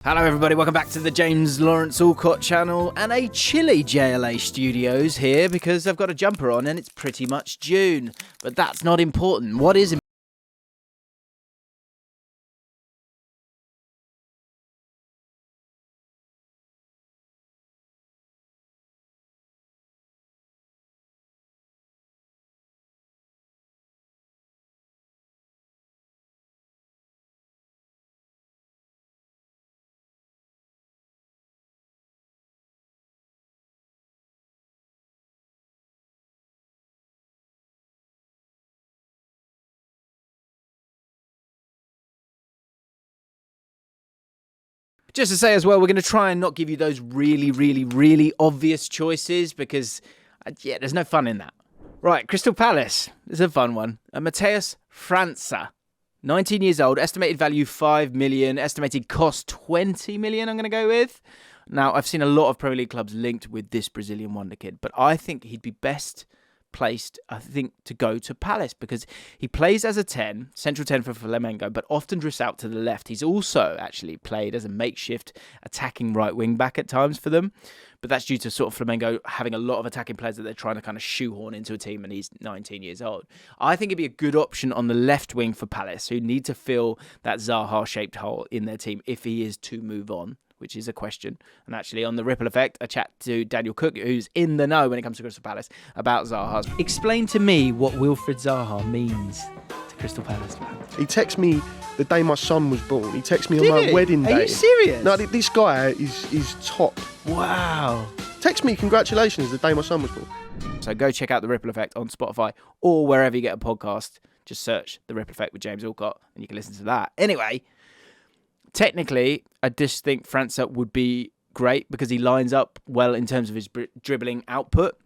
Hello everybody, welcome back to the James Lawrence Allcott channel and a chilly JLA studios here because I've got a jumper on and it's pretty much June. But that's not important. What is important? Just to say as well, we're going to try and not give you those really obvious choices because, there's no fun in that. Right, Crystal Palace. This is a fun one. Matheus França, 19 years old, estimated value 5 million, estimated cost 20 million I'm going to go with. Now, I've seen a lot of Premier League clubs linked with this Brazilian wonder kid, but I think he'd be best placed, to go to Palace because he plays as a 10, central 10 for Flamengo, but often drifts out to the left. He's also actually played as a makeshift attacking right wing back at times for them, but that's due to sort of Flamengo having a lot of attacking players that they're trying to kind of shoehorn into a team, and he's 19 years old. I think it'd be a good option on the left wing for Palace, who need to fill that Zaha-shaped hole in their team if he is to move on, which is a question. And actually, on the Ripple Effect, I chat to Daniel Cook, who's in the know when it comes to Crystal Palace, about Zaha. Explain to me what Wilfried Zaha means to Crystal Palace fans. He texted me the day my son was born. He texted me on my wedding day. Are you serious? No, this guy is top. Wow. Text me congratulations the day my son was born. So go check out the Ripple Effect on Spotify or wherever you get a podcast. Just search the Ripple Effect with James Allcott and you can listen to that. Anyway, technically, I just think França would be great because he lines up well in terms of his dribbling output.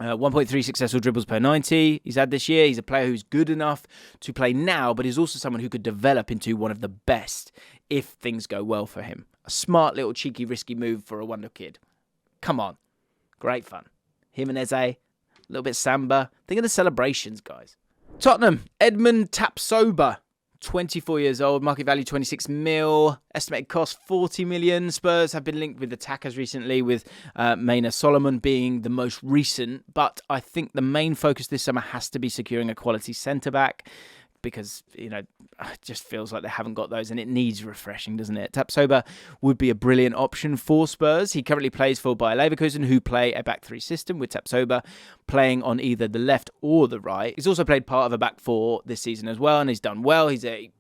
1.3 successful dribbles per 90 he's had this year. He's a player who's good enough to play now, but he's also someone who could develop into one of the best if things go well for him. A smart little cheeky risky move for a wonder kid. Come on. Great fun. Jimenez, a little bit samba. Think of the celebrations, guys. Tottenham, Edmund Tapsoba. 24 years old, market value 26 mil, estimated cost 40 million. Spurs have been linked with attackers recently, with Maina Solomon being the most recent. But I think the main focus this summer has to be securing a quality centre-back because, it just feels like they haven't got those and it needs refreshing, doesn't it? Tapsoba would be a brilliant option for Spurs. He currently plays for Bayer Leverkusen, who play a back three system with Tapsoba playing on either the left or the right. He's also played part of a back four this season as well, and he's done well. He's a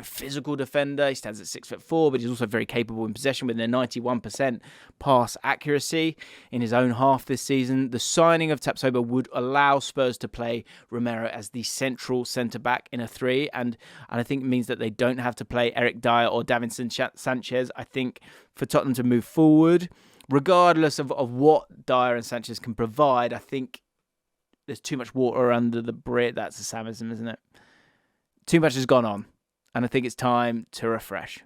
physical defender. He stands at 6'4", but he's also very capable in possession with a 91% pass accuracy in his own half this season. The signing of Tapsoba would allow Spurs to play Romero as the central centre-back in a 3, and I think it means that they don't have to play Eric Dyer or Davinson Sanchez. I think for Tottenham to move forward, regardless of what Dyer and Sanchez can provide, I think there's too much water under the bridge. That's a Samism, isn't it? Too much has gone on. And I think it's time to refresh.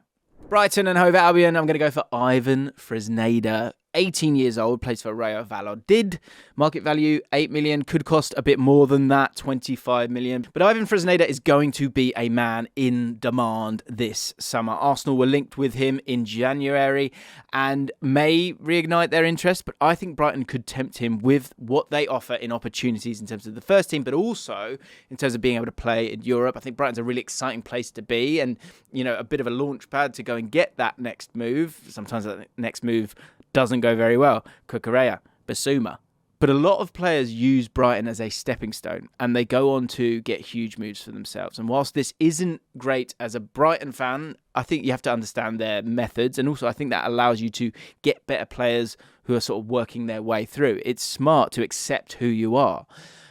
Brighton and Hove Albion, I'm going to go for Ivan Fresneda. 18 years old, plays for Rayo Valladolid. Market value, 8 million. Could cost a bit more than that, 25 million. But Ivan Fresneda is going to be a man in demand this summer. Arsenal were linked with him in January and may reignite their interest. But I think Brighton could tempt him with what they offer in opportunities in terms of the first team, but also in terms of being able to play in Europe. I think Brighton's a really exciting place to be and, a bit of a launch pad to go and get that next move. Sometimes that next move doesn't go very well. Cucurella, Basuma. But a lot of players use Brighton as a stepping stone and they go on to get huge moves for themselves. And whilst this isn't great as a Brighton fan, I think you have to understand their methods. And also I think that allows you to get better players who are sort of working their way through. It's smart to accept who you are.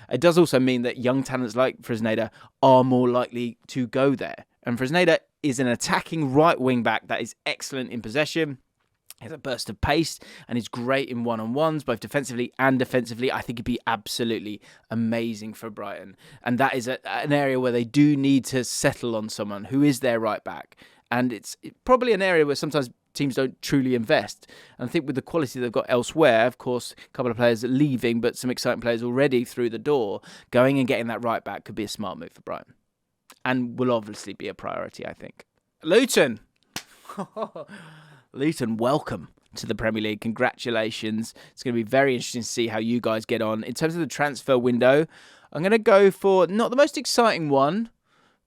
It does also mean that young talents like Fresneda are more likely to go there. And Fresneda is an attacking right wing back that is excellent in possession. He has a burst of pace and is great in one-on-ones, both defensively and defensively. I think it'd be absolutely amazing for Brighton. And that is an area where they do need to settle on someone who is their right back. And it's probably an area where sometimes teams don't truly invest. And I think with the quality they've got elsewhere, of course, a couple of players leaving, but some exciting players already through the door, going and getting that right back could be a smart move for Brighton. And will obviously be a priority, I think. Luton. Luton, welcome to the Premier League. Congratulations. It's going to be very interesting to see how you guys get on. In terms of the transfer window, I'm going to go for not the most exciting one,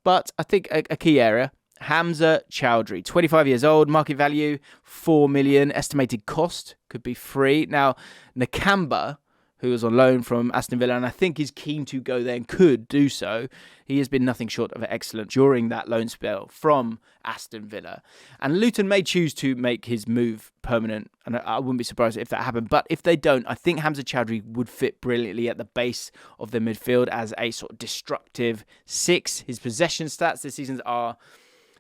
but I think a key area. Hamza Chowdhury, 25 years old, market value 4 million, estimated cost could be free. Now, Nakamba, who was on loan from Aston Villa, and I think is keen to go there and could do so. He has been nothing short of excellent during that loan spell from Aston Villa. And Luton may choose to make his move permanent, and I wouldn't be surprised if that happened. But if they don't, I think Hamza Chowdhury would fit brilliantly at the base of the midfield as a sort of destructive six. His possession stats this season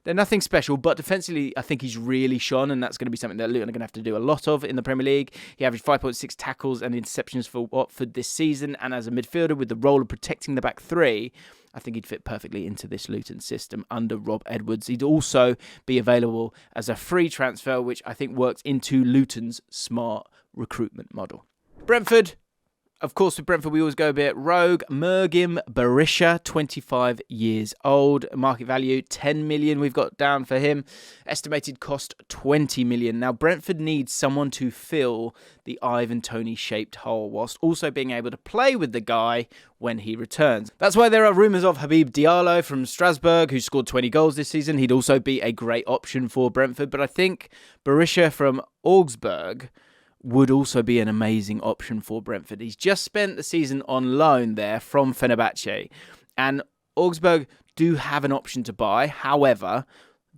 they're nothing special, but defensively, I think he's really shone, and that's going to be something that Luton are going to have to do a lot of in the Premier League. He averaged 5.6 tackles and interceptions for Watford this season, and as a midfielder with the role of protecting the back three, I think he'd fit perfectly into this Luton system under Rob Edwards. He'd also be available as a free transfer, which I think works into Luton's smart recruitment model. Brentford. Of course, with Brentford, we always go a bit rogue. Mergim Berisha, 25 years old. Market value, 10 million we've got down for him. Estimated cost, 20 million. Now, Brentford needs someone to fill the Ivan Toney-shaped hole, whilst also being able to play with the guy when he returns. That's why there are rumours of Habib Diallo from Strasbourg, who scored 20 goals this season. He'd also be a great option for Brentford. But I think Berisha from Augsburg would also be an amazing option for Brentford. He's just spent the season on loan there from Fenerbahce, and Augsburg do have an option to buy. However,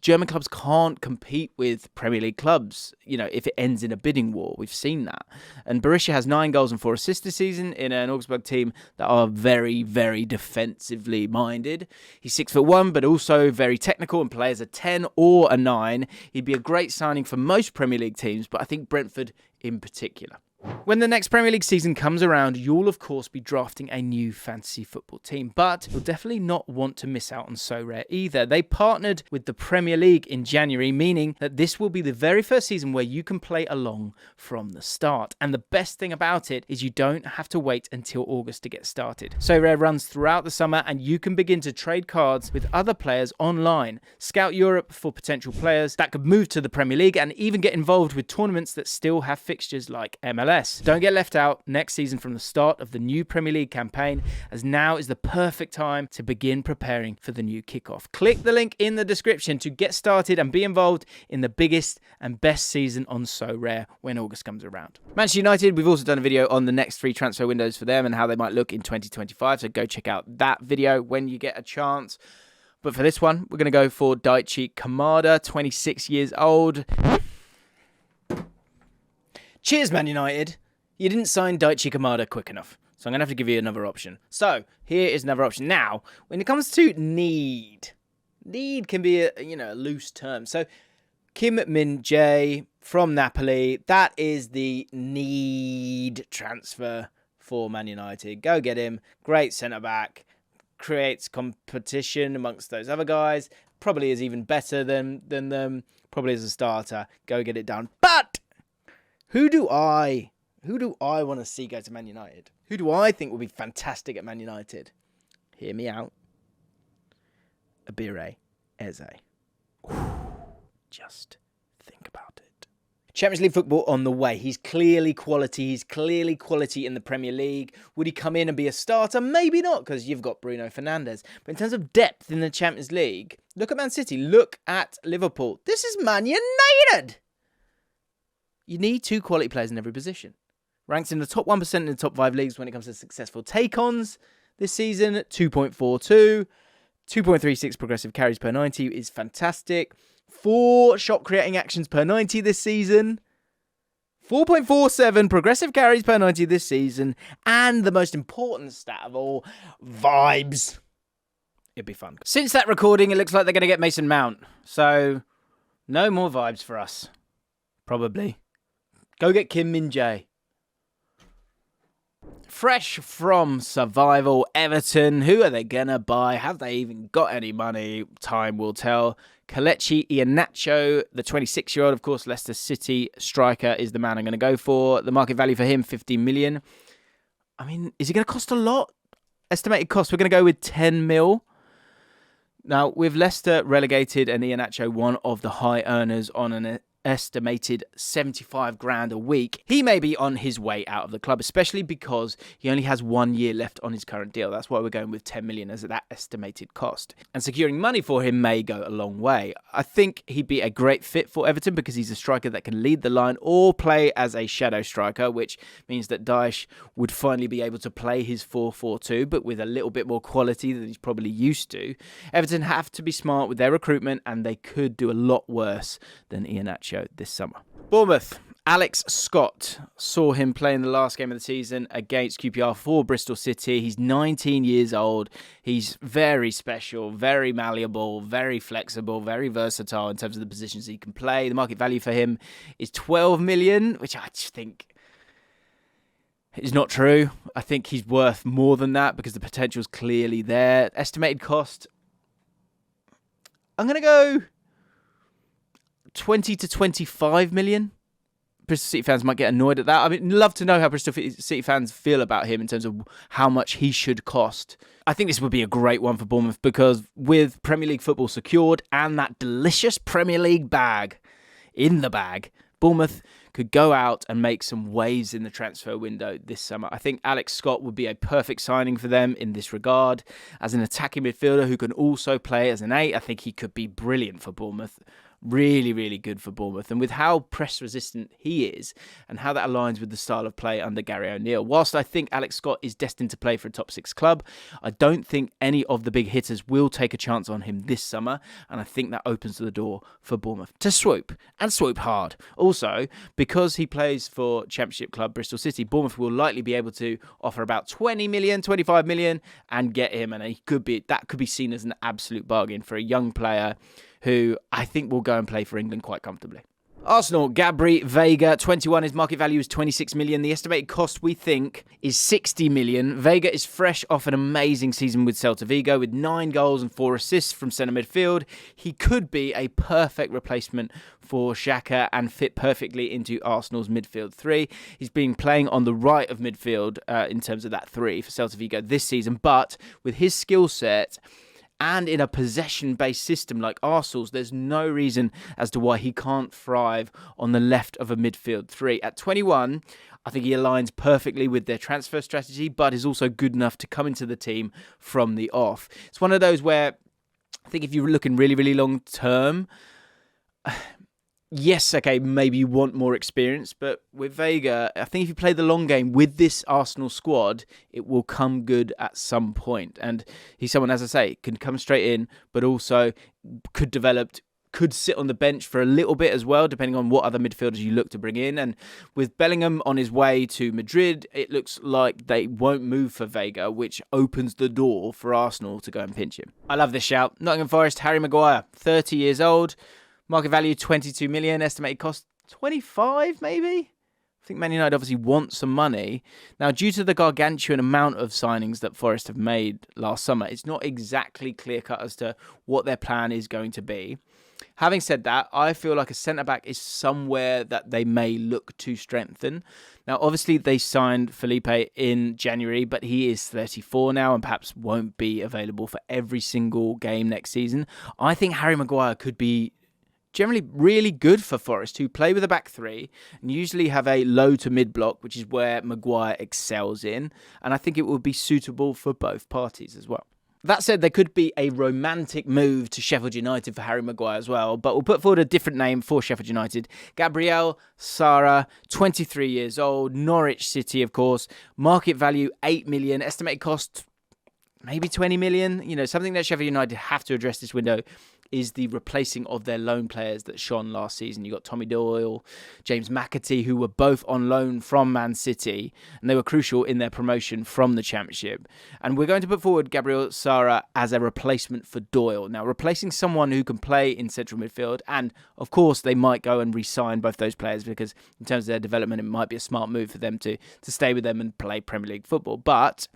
German clubs can't compete with Premier League clubs, if it ends in a bidding war. We've seen that. And Berisha has 9 goals and 4 assists this season in an Augsburg team that are very, very defensively minded. He's 6'1", but also very technical and plays a 10 or a 9. He'd be a great signing for most Premier League teams, but I think Brentford in particular. When the next Premier League season comes around, you'll of course be drafting a new fantasy football team, but you'll definitely not want to miss out on So Rare either. They partnered with the Premier League in January, meaning that this will be the very first season where you can play along from the start. And the best thing about it is you don't have to wait until August to get started. So Rare runs throughout the summer, and you can begin to trade cards with other players online, scout Europe for potential players that could move to the Premier League, and even get involved with tournaments that still have fixtures like MLS. Don't get left out next season from the start of the new Premier League campaign, as now is the perfect time to begin preparing for the new kickoff. Click the link in the description to get started and be involved in the biggest and best season on So Rare when August comes around. Manchester United, we've also done a video on the next 3 transfer windows for them and how they might look in 2025, so go check out that video when you get a chance. But for this one, we're going to go for Daichi Kamada, 26 years old. Cheers, Man United. You didn't sign Daichi Kamada quick enough, so I'm going to have to give you another option. So, here is another option. Now, when it comes to need can be a loose term. So, Kim Min-jae from Napoli, that is the need transfer for Man United. Go get him. Great centre-back. Creates competition amongst those other guys. Probably is even better than them. Probably as a starter. Go get it done. But Who do I want to see go to Man United? Who do I think will be fantastic at Man United? Hear me out. Abire Eze. Just think about it. Champions League football on the way. He's clearly quality. He's clearly quality in the Premier League. Would he come in and be a starter? Maybe not, because you've got Bruno Fernandes. But in terms of depth in the Champions League, look at Man City. Look at Liverpool. This is Man United. You need 2 quality players in every position. Ranks in the top 1% in the top 5 leagues when it comes to successful take-ons this season. 2.42. 2.36 progressive carries per 90 is fantastic. 4 shot-creating actions per 90 this season. 4.47 progressive carries per 90 this season. And the most important stat of all, vibes. It'd be fun. Since that recording, it looks like they're going to get Mason Mount. So, no more vibes for us. Probably. Go get Kim Min-jae. Fresh from survival, Everton. Who are they going to buy? Have they even got any money? Time will tell. Kelechi Iheanacho, the 26-year-old, of course, Leicester City striker, is the man I'm going to go for. The market value for him, 15 million. I mean, is he going to cost a lot? Estimated cost, we're going to go with 10 mil. Now, with Leicester relegated and Iheanacho one of the high earners on an estimated 75 grand a week, he may be on his way out of the club, especially because he only has 1 year left on his current deal. That's why we're going with 10 million as that estimated cost. And securing money for him may go a long way. I think he'd be a great fit for Everton because he's a striker that can lead the line or play as a shadow striker, which means that Daesh would finally be able to play his 4-4-2, but with a little bit more quality than he's probably used to. Everton have to be smart with their recruitment, and they could do a lot worse than Iheanacho this summer. Bournemouth. Alex Scott, saw him play in the last game of the season against QPR for Bristol City. He's 19 years old. He's very special, very malleable, very flexible, very versatile in terms of the positions he can play. The market value for him is 12 million, which I just think is not true. I think he's worth more than that because the potential is clearly there. Estimated cost, I'm going to go 20 to 25 million. Bristol City fans might get annoyed at that. I mean, love to know how Bristol City fans feel about him in terms of how much he should cost. I think this would be a great one for Bournemouth because with Premier League football secured and that delicious Premier League bag in the bag, Bournemouth could go out and make some waves in the transfer window this summer. I think Alex Scott would be a perfect signing for them in this regard. As an attacking midfielder who can also play as an 8, I think he could be brilliant for Bournemouth. Really, really good for Bournemouth. And with how press resistant he is and how that aligns with the style of play under Gary O'Neill, whilst I think Alex Scott is destined to play for a top 6 club, I don't think any of the big hitters will take a chance on him this summer. And I think that opens the door for Bournemouth to swoop and swoop hard. Also, because he plays for Championship club Bristol City, Bournemouth will likely be able to offer about 20 million, 25 million and get him. And that could be seen as an absolute bargain for a young player who I think will go and play for England quite comfortably. Arsenal, Gabri Veiga, 21. His market value is 26 million. The estimated cost, we think, is 60 million. Veiga is fresh off an amazing season with Celta Vigo with 9 goals and 4 assists from centre midfield. He could be a perfect replacement for Xhaka and fit perfectly into Arsenal's midfield 3. He's been playing on the right of midfield in terms of that 3 for Celta Vigo this season, but with his skill set and in a possession-based system like Arsenal's, there's no reason as to why he can't thrive on the left of a midfield 3. At 21, I think he aligns perfectly with their transfer strategy, but is also good enough to come into the team from the off. It's one of those where I think if you're looking really, really long term, yes, okay, maybe you want more experience, but with Veiga, I think if you play the long game with this Arsenal squad, it will come good at some point. And he's someone, as I say, can come straight in, but also could sit on the bench for a little bit as well, depending on what other midfielders you look to bring in. And with Bellingham on his way to Madrid, it looks like they won't move for Veiga, which opens the door for Arsenal to go and pinch him. I love this shout. Nottingham Forest, Harry Maguire, 30 years old. Market value 22 million, estimated cost 25 maybe? I think Man United obviously want some money. Now, due to the gargantuan amount of signings that Forest have made last summer, it's not exactly clear-cut as to what their plan is going to be. Having said that, I feel like a centre-back is somewhere that they may look to strengthen. Now, obviously, they signed Felipe in January, but he is 34 now and perhaps won't be available for every single game next season. I think Harry Maguire could be generally really good for Forest, who play with a back 3 and usually have a low to mid block, which is where Maguire excels in. And I think it will be suitable for both parties as well. That said, there could be a romantic move to Sheffield United for Harry Maguire as well, but we'll put forward a different name for Sheffield United. Gabriel Sara, 23 years old, Norwich City, of course. Market value 8 million, estimated cost maybe 20 million. You know, something that Sheffield United have to address this window is the replacing of their loan players that shone last season. You got Tommy Doyle, James McAtee, who were both on loan from Man City, and they were crucial in their promotion from the Championship. And we're going to put forward Gabriel Sara as a replacement for Doyle. Now, replacing someone who can play in central midfield, and of course they might go and re-sign both those players because in terms of their development, it might be a smart move for them to stay with them and play Premier League football. But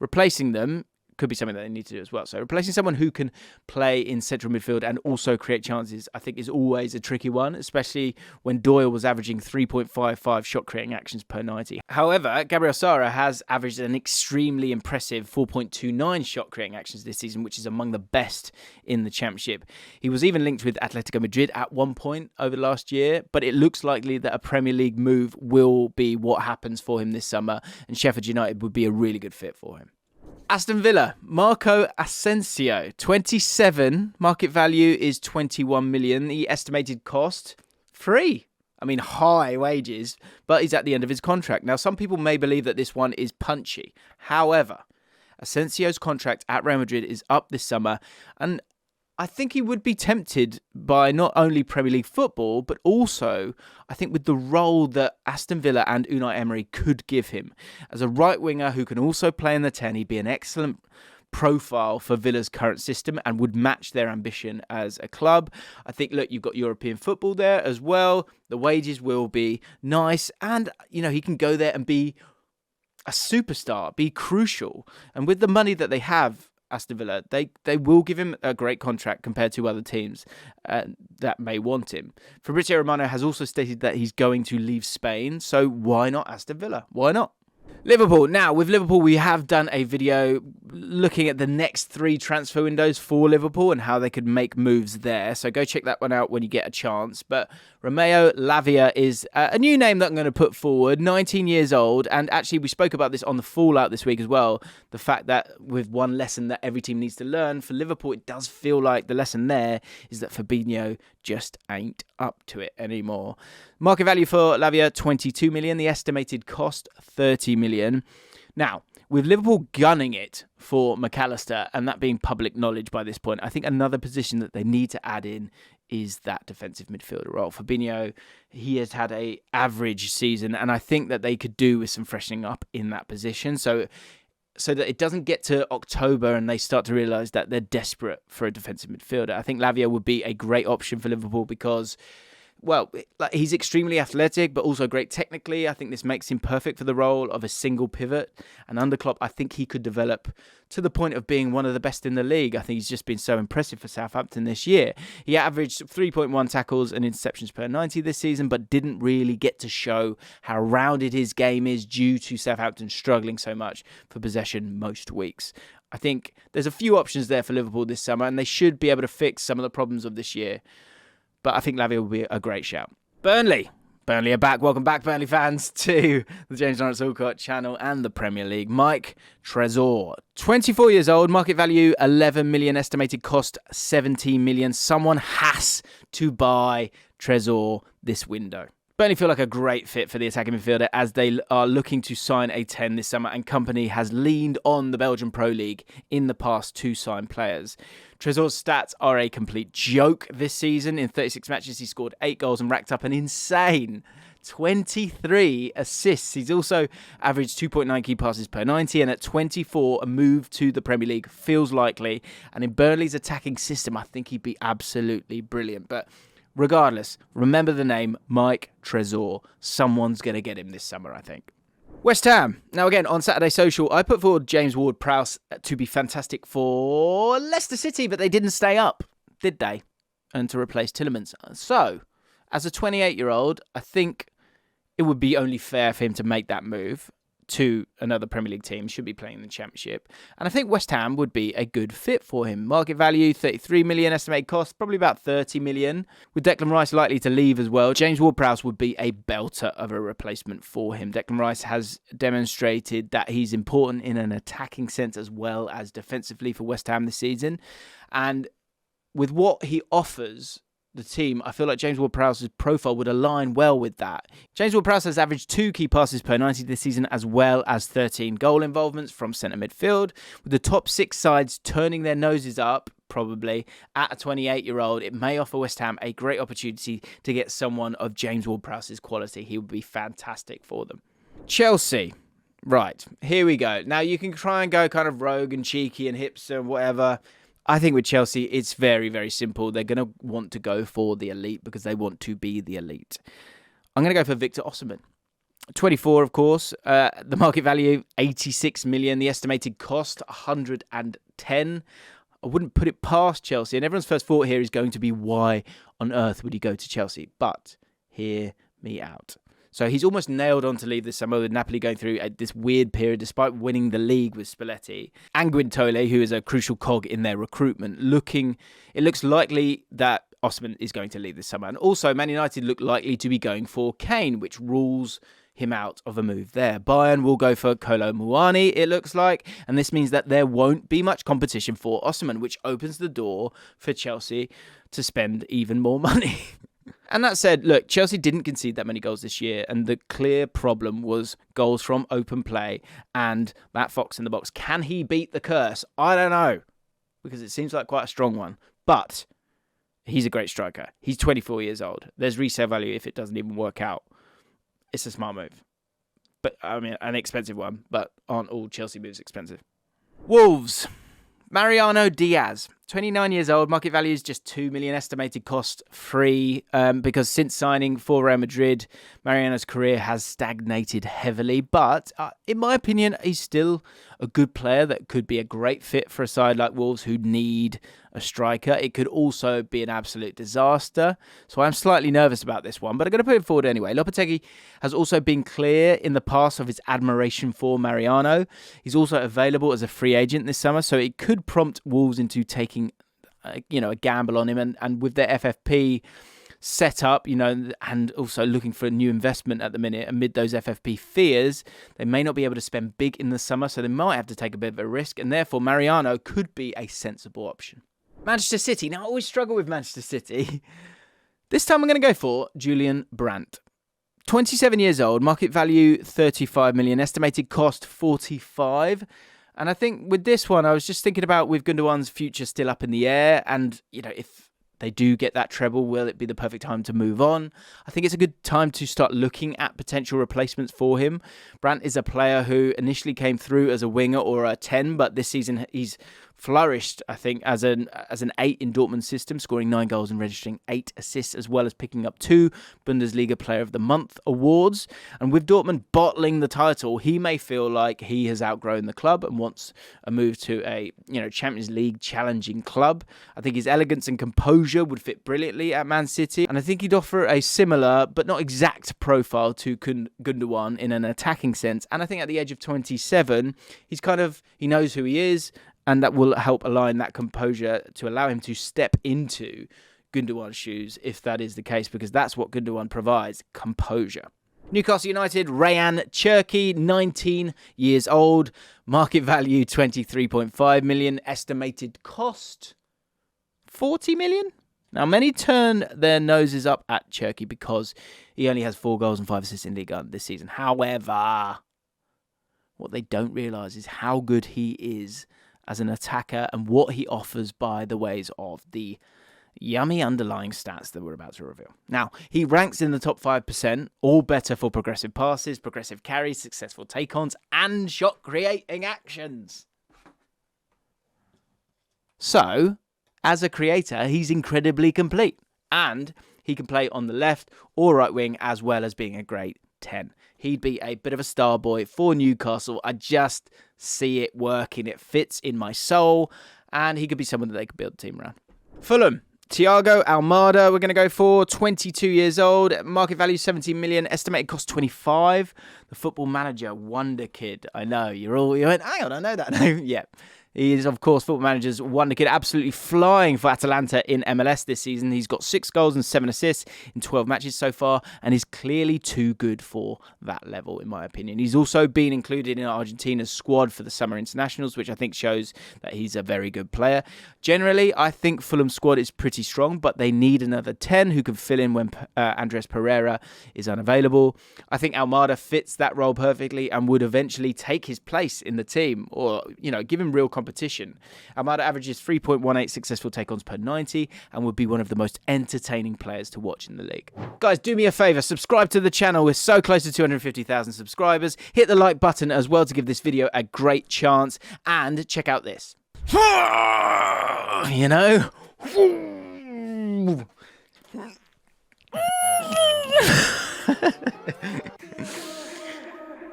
replacing them could be something that they need to do as well. So replacing someone who can play in central midfield and also create chances, I think, is always a tricky one, especially when Doyle was averaging 3.55 shot creating actions per 90. However, Gabriel Sara has averaged an extremely impressive 4.29 shot creating actions this season, which is among the best in the Championship. He was even linked with Atletico Madrid at one point over the last year, but it looks likely that a Premier League move will be what happens for him this summer, and Sheffield United would be a really good fit for him. Aston Villa, Marco Asensio, 27. Market value is 21 million. The estimated cost, free. I mean, high wages, but he's at the end of his contract. Now, some people may believe that this one is punchy. However, Asensio's contract at Real Madrid is up this summer, and I think he would be tempted by not only Premier League football, but also, I think, with the role that Aston Villa and Unai Emery could give him. As a right winger who can also play in the 10, he'd be an excellent profile for Villa's current system and would match their ambition as a club. I think, look, you've got European football there as well. The wages will be nice, and, he can go there and be a superstar, be crucial. And with the money that they have, Aston Villa, they will give him a great contract compared to other teams that may want him. Fabrizio Romano has also stated that he's going to leave Spain, so why not Aston Villa? Why not? Liverpool. Now, with Liverpool, we have done a video looking at the next 3 transfer windows for Liverpool and how they could make moves there. So go check that one out when you get a chance. But Romeo Lavia is a new name that I'm going to put forward, 19 years old. And actually, we spoke about this on the Fallout this week as well. The fact that with one lesson that every team needs to learn, for Liverpool, it does feel like the lesson there is that Fabinho just ain't up to it anymore. Market value for Lavia, 22 million. The estimated cost, 30 million. Now, with Liverpool gunning it for McAllister, and that being public knowledge by this point, I think another position that they need to add in is that defensive midfielder role. Fabinho, he has had a average season, and I think that they could do with some freshening up in that position. So that it doesn't get to October and they start to realise that they're desperate for a defensive midfielder. I think Lavia would be a great option for Liverpool because, well, he's extremely athletic, but also great technically. I think this makes him perfect for the role of a single pivot. And under Klopp, I think he could develop to the point of being one of the best in the league. I think he's just been so impressive for Southampton this year. He averaged 3.1 tackles and interceptions per 90 this season, but didn't really get to show how rounded his game is due to Southampton struggling so much for possession most weeks. I think there's a few options there for Liverpool this summer, and they should be able to fix some of the problems of this year. But I think Lavia will be a great shout. Burnley are back. Welcome back, Burnley fans, to the James Lawrence Allcott channel and the Premier League. Mike TRESOR, 24 years old, market value 11 million, estimated cost 17 million. Someone has to buy TRESOR this window. Burnley feel like a great fit for the attacking midfielder as they are looking to sign a 10 this summer, and company has leaned on the Belgian Pro League in the past to sign players. TRESOR's stats are a complete joke this season. In 36 matches, he scored 8 goals and racked up an insane 23 assists. He's also averaged 2.9 key passes per 90, and at 24, a move to the Premier League feels likely. And in Burnley's attacking system, I think he'd be absolutely brilliant. But regardless, remember the name Mike TRESOR. Someone's going to get him this summer, I think. West Ham. Now, again, on Saturday Social, I put forward James Ward-Prowse to be fantastic for Leicester City, but they didn't stay up, did they? And to replace Tielemans. So, as a 28-year-old, I think it would be only fair for him to make that move to another Premier League team, should be playing in the Championship. And I think West Ham would be a good fit for him. Market value, 33 million, estimated cost, probably about 30 million. With Declan Rice likely to leave as well, James Ward-Prowse would be a belter of a replacement for him. Declan Rice has demonstrated that he's important in an attacking sense as well as defensively for West Ham this season. And with what he offers the team, I feel like James Ward-Prowse's profile would align well with that. James Ward-Prowse has averaged 2 key passes per 90 this season, as well as 13 goal involvements from centre midfield. With the top 6 sides turning their noses up, probably, at a 28-year-old, it may offer West Ham a great opportunity to get someone of James Ward-Prowse's quality. He would be fantastic for them. Chelsea. Right, here we go. Now, you can try and go kind of rogue and cheeky and hipster and whatever. I think with Chelsea, it's very, very simple. They're going to want to go for the elite because they want to be the elite. I'm going to go for Victor Osimhen. 24, of course. The market value, 86 million. The estimated cost, 110. I wouldn't put it past Chelsea. And everyone's first thought here is going to be, why on earth would he go to Chelsea? But hear me out. So he's almost nailed on to leave this summer, with Napoli going through this weird period despite winning the league with Spalletti. And Guintole, who is a crucial cog in their recruitment, it looks likely that Osimhen is going to leave this summer. And also, Man United look likely to be going for Kane, which rules him out of a move there. Bayern will go for Kolo Muani, it looks like, and this means that there won't be much competition for Osimhen, which opens the door for Chelsea to spend even more money. And that said, look, Chelsea didn't concede that many goals this year, and the clear problem was goals from open play and that fox in the box. Can he beat the curse? I don't know, because it seems like quite a strong one, but he's a great striker. He's 24 years old. There's resale value if it doesn't even work out. It's a smart move. But, I mean, an expensive one, but aren't all Chelsea moves expensive? Wolves. Mariano Diaz, 29 years old, market value is just 2 million, estimated cost free, because since signing for Real Madrid, Mariano's career has stagnated heavily, but in my opinion, he's still a good player that could be a great fit for a side like Wolves who need a striker. It could also be an absolute disaster, so I'm slightly nervous about this one, but I'm going to put it forward anyway. Lopetegui has also been clear in the past of his admiration for Mariano. He's also available as a free agent this summer, so it could prompt Wolves into taking a gamble on him, and with their FFP set up, and also looking for a new investment at the minute amid those FFP fears, they may not be able to spend big in the summer, so they might have to take a bit of a risk, and therefore Mariano could be a sensible option. Manchester City. Now, I always struggle with Manchester City. This time I'm going to go for Julian Brandt. 27 years old, market value 35 million, estimated cost 45. And I think with this one, I was just thinking about with Gundogan's future still up in the air. And, if they do get that treble, will it be the perfect time to move on? I think it's a good time to start looking at potential replacements for him. Brandt is a player who initially came through as a winger or a 10, but this season he's flourished, I think, as an 8 in Dortmund's system, scoring 9 goals and registering 8 assists, as well as picking up 2 Bundesliga Player of the Month awards. And with Dortmund bottling the title, he may feel like he has outgrown the club and wants a move to a Champions League challenging club. I think his elegance and composure would fit brilliantly at Man City, and I think he'd offer a similar but not exact profile to Gundogan in an attacking sense. And I think at the age of 27, he knows who he is, and that will help align that composure to allow him to step into Gundogan's shoes, if that is the case, because that's what Gundogan provides, composure. Newcastle United, Rayan Cherki, 19 years old, market value 23.5 million, estimated cost 40 million. Now, many turn their noses up at Cherki because he only has 4 goals and 5 assists in Ligue 1 this season. However, what they don't realise is how good he is as an attacker and what he offers by the ways of the yummy underlying stats that we're about to reveal. Now, he ranks in the top 5%, all better for progressive passes, progressive carries, successful take-ons, and shot-creating actions. So, as a creator, he's incredibly complete, and he can play on the left or right wing as well as being a great 10. He'd be a bit of a star boy for Newcastle. I just see it working. It fits in my soul, and he could be someone that they could build a team around. Fulham, Thiago Almada, we're going to go for 22 years old, market value 17 million, estimated cost 25. The Football Manager wonder kid. I know, you went, hang on, I know that name. Yeah. He is, of course, Football Manager's wonder kid, absolutely flying for Atalanta in MLS this season. He's got 6 goals and 7 assists in 12 matches so far, and is clearly too good for that level, in my opinion. He's also been included in Argentina's squad for the Summer Internationals, which I think shows that he's a very good player. Generally, I think Fulham's squad is pretty strong, but they need another 10 who can fill in when Andres Pereira is unavailable. I think Almada fits that role perfectly and would eventually take his place in the team, or, give him real competition. Almada averages 3.18 successful take-ons per 90 and would be one of the most entertaining players to watch in the league. Guys, do me a favour, subscribe to the channel. We're so close to 250,000 subscribers. Hit the like button as well to give this video a great chance, and check out this.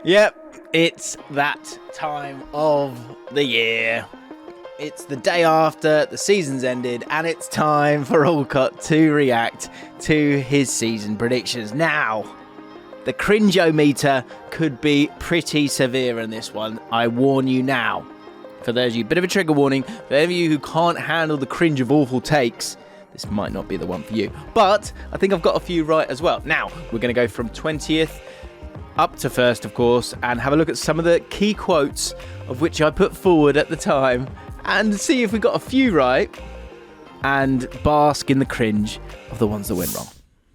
Yep, it's that time of the year. It's the day after the season's ended, and it's time for Allcott to react to his season predictions. Now, the cringe-o-meter could be pretty severe in this one. I warn you now. For those of you, bit of a trigger warning, for any of you who can't handle the cringe of awful takes, this might not be the one for you. But I think I've got a few right as well. Now, we're going to go from 20th up to 1st, of course, and have a look at some of the key quotes of which I put forward at the time and see if we got a few right and bask in the cringe of the ones that went wrong.